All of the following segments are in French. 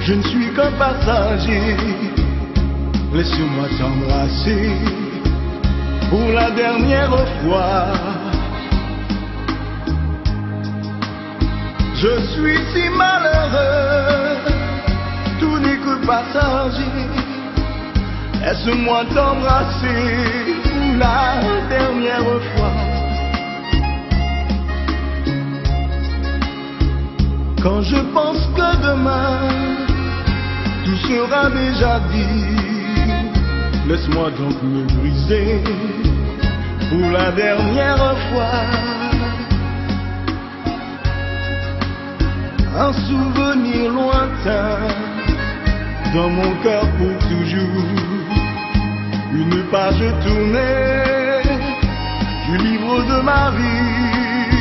Je ne suis qu'un passager, laisse-moi t'embrasser pour la dernière fois. Je suis si malheureux, tout n'est que passager. Laisse-moi t'embrasser pour la dernière fois. Quand je pense que demain tout sera déjà dit, laisse-moi donc me briser pour la dernière fois. Un souvenir lointain dans mon cœur pour toujours, une page tournée du livre de ma vie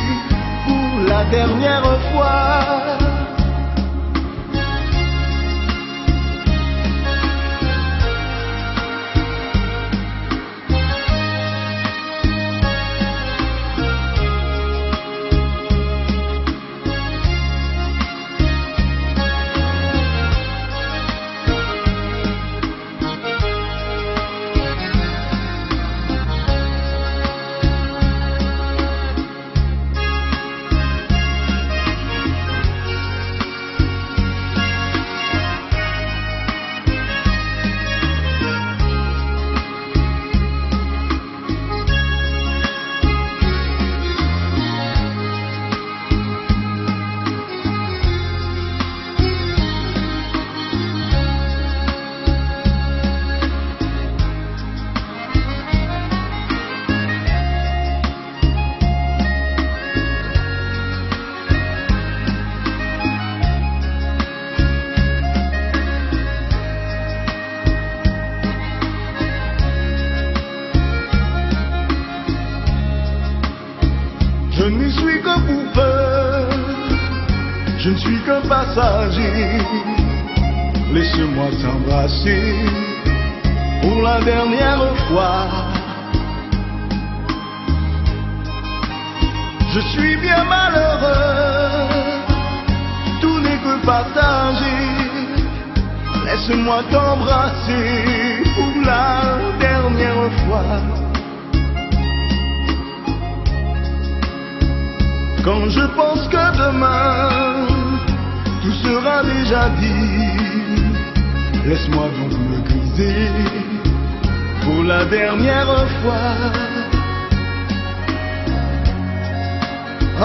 pour la dernière fois. Je ne suis que pour peu, je ne suis qu'un passager. Laisse-moi t'embrasser pour la dernière fois. Je suis bien malheureux, tout n'est que passager. Laisse-moi t'embrasser pour la dernière fois. Quand je pense que demain tout sera déjà dit, laisse-moi donc me griser pour la dernière fois.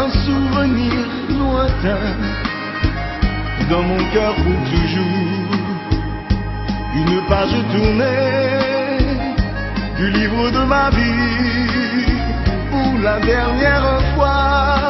Un souvenir lointain dans mon cœur pour toujours, une page tournée du livre de ma vie pour la dernière fois.